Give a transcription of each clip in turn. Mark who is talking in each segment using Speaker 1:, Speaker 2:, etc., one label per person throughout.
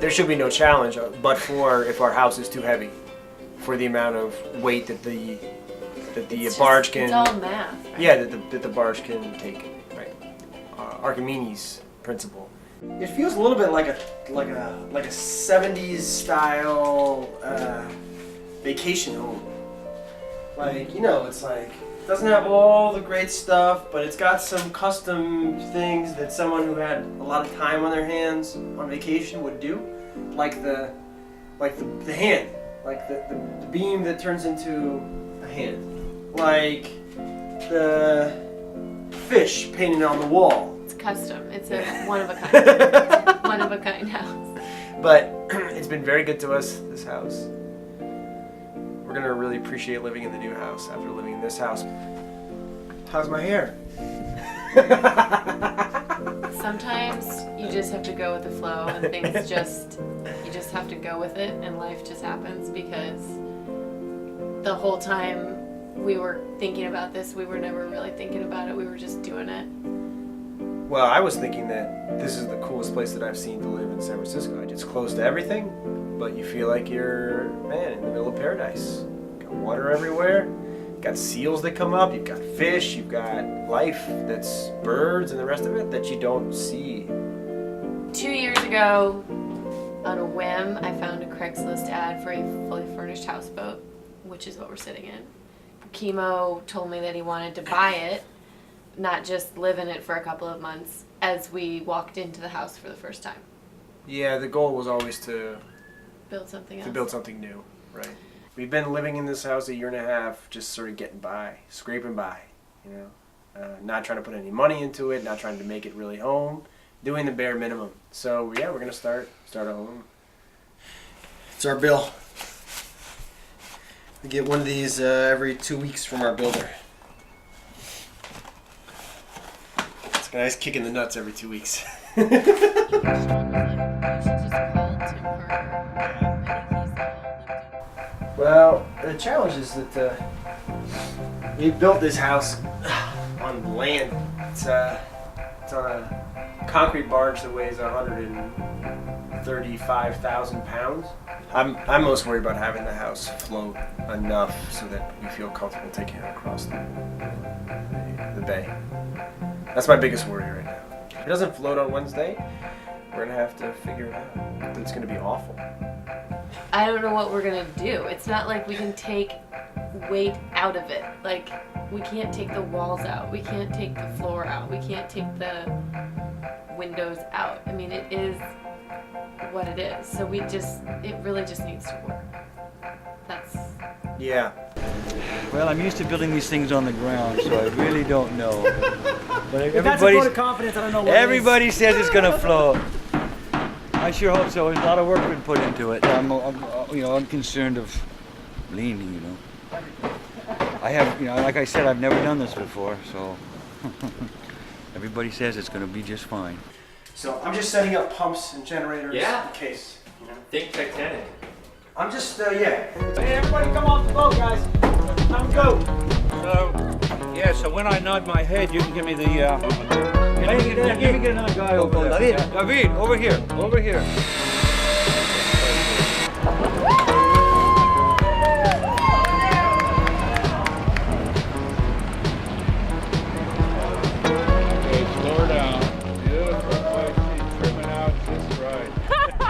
Speaker 1: there should be no challenge, but for if our house is too heavy, for the amount of weight that the barge can.
Speaker 2: It's all math. Right?
Speaker 1: Yeah, that the barge can take. Right. Archimedes principle. It feels a little bit like a 70s style vacation home. Like, you know, it's like it doesn't have all the great stuff, but it's got some custom things that someone who had a lot of time on their hands on vacation would do, like the hand, like the beam that turns into a hand, like the fish painted on the wall.
Speaker 2: It's custom. It's a one of a kind. One of a kind house.
Speaker 1: But it's been very good to us, this house. We're gonna really appreciate living in the new house after living in this house. How's my hair?
Speaker 2: Sometimes you just have to go with the flow and you just have to go with it and life just happens, because the whole time we were thinking about this, we were never really thinking about it, we were just doing it.
Speaker 1: Well, I was thinking that this is the coolest place that I've seen to live in San Francisco. It's close to everything, but you feel like you're, man, in the middle of paradise. You've got water everywhere, you've got seals that come up, you've got fish, you've got life that's birds and the rest of it that you don't see.
Speaker 2: 2 years ago, on a whim, I found a Craigslist ad for a fully furnished houseboat, which is what we're sitting in. Kimo told me that he wanted to buy it, not just live in it for a couple of months, as we walked into the house for the first time.
Speaker 1: Yeah, the goal was always to
Speaker 2: build something else.
Speaker 1: To build something new, right? We've been living in this house 1.5 years, just sort of getting by, scraping by, you know, not trying to put any money into it, not trying to make it really home, doing the bare minimum. So yeah, we're gonna start a home. It's our bill. We get one of these every 2 weeks from our builder. It's a nice kick in the nuts every 2 weeks. Well, the challenge is that we built this house on land. It's on a concrete barge that weighs 135,000 pounds. I'm most worried about having the house float enough so that we feel comfortable taking it across the bay. That's my biggest worry right now. If it doesn't float on Wednesday, we're gonna have to figure it out. It's gonna be awful.
Speaker 2: I don't know what we're gonna do. It's not like we can take weight out of it. Like, we can't take the walls out. We can't take the floor out. We can't take the windows out. I mean, it is what it is. So it really just needs to work.
Speaker 1: Yeah.
Speaker 3: Well, I'm used to building these things on the ground, so I really don't know. But
Speaker 4: That's a vote of confidence. I don't know what
Speaker 3: everybody says it's gonna float. I sure hope so. There's a lot of work been put into it. I'm unconcerned of leaning, you know. I have, like I said, I've never done this before, so everybody says it's going to be just fine.
Speaker 1: So I'm just setting up pumps and generators
Speaker 5: Yeah.
Speaker 1: in case. You know.
Speaker 5: Think Titanic.
Speaker 1: I'm just,
Speaker 4: Hey, everybody come off the boat, guys. Time to go.
Speaker 3: So when I nod my head, you can give me the, get another guy over there. David, over here.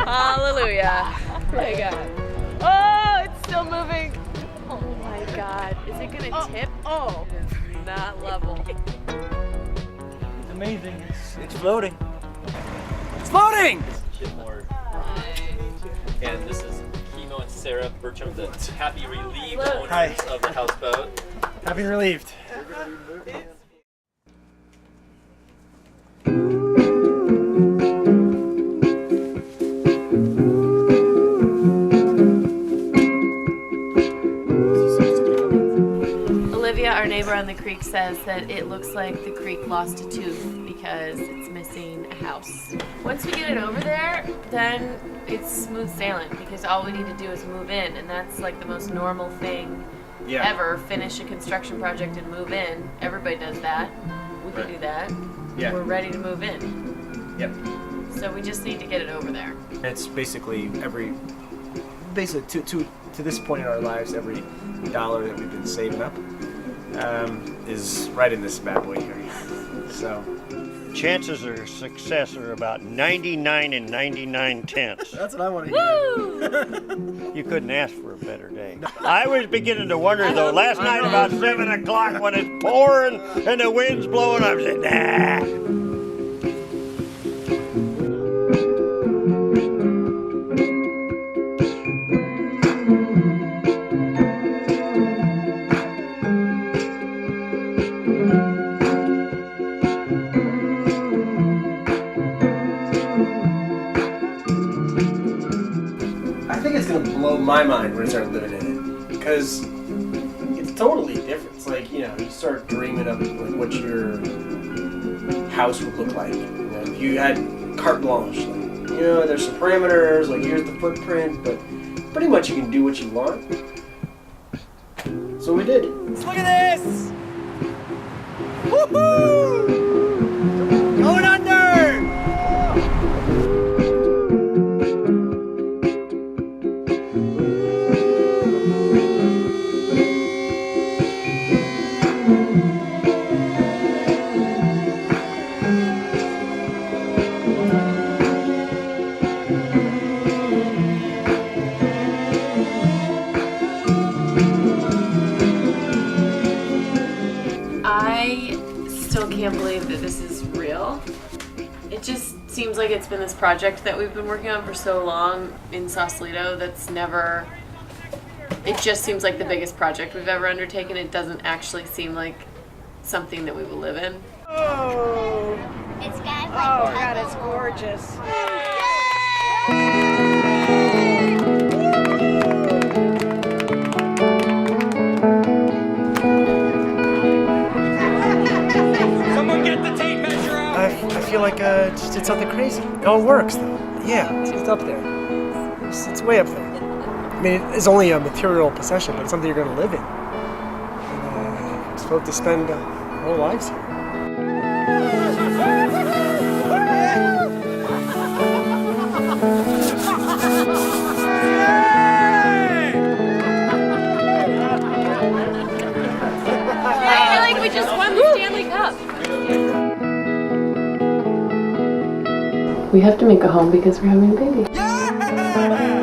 Speaker 2: Hallelujah. My God. Oh, it's still moving. Oh my God. Is it gonna tip? Oh. Not level.
Speaker 3: It's amazing. It's floating.
Speaker 4: It's floating!
Speaker 5: And this is Kimo and Sarah Bertram, the happy relieved owners
Speaker 1: Hi.
Speaker 5: of the houseboat.
Speaker 1: happy relieved.
Speaker 2: Our neighbor on the creek says that it looks like the creek lost a tooth because it's missing a house. Once we get it over there, then it's smooth sailing, because all we need to do is move in, and that's like the most normal thing ever. Finish a construction project and move in. Everybody does that. We can do that.
Speaker 1: Yeah.
Speaker 2: We're ready to move in.
Speaker 1: Yep.
Speaker 2: So we just need to get it over there.
Speaker 1: It's basically to this point in our lives, every dollar that we've been saving up is right in this bad boy here. So
Speaker 6: chances of success are about 99 and 99/10.
Speaker 1: that's what I want to hear.
Speaker 2: Woo!
Speaker 6: You couldn't ask for a better day. I was beginning to wonder though, last night about 7 o'clock when it's pouring and the wind's blowing, I said, nah.
Speaker 1: I think it's gonna blow my mind when I start living in it, because it's totally different. It's like, you know, you start dreaming of like what your house would look like. You know, if you had carte blanche, like, you know, there's some parameters, like here's the footprint, but pretty much you can do what you want. So we did.
Speaker 4: Look at this! Woohoo! Going under!
Speaker 2: I still can't believe that this is real. It just seems like it's been this project that we've been working on for so long in Sausalito that's never... It just seems like the biggest project we've ever undertaken. It doesn't actually seem like something that we will live in.
Speaker 4: Oh!
Speaker 7: It's got
Speaker 4: Oh God, it's gorgeous.
Speaker 5: Someone get the tape measure out.
Speaker 1: I feel like just did something crazy. It all works though. Yeah, it's up there. It's way up there. I mean, it's only a material possession, but it's something you're going to live in. And, we're supposed to spend our whole lives here.
Speaker 2: I feel like we just won the Stanley Cup. We have to make a home because we're having a baby.
Speaker 4: Yeah!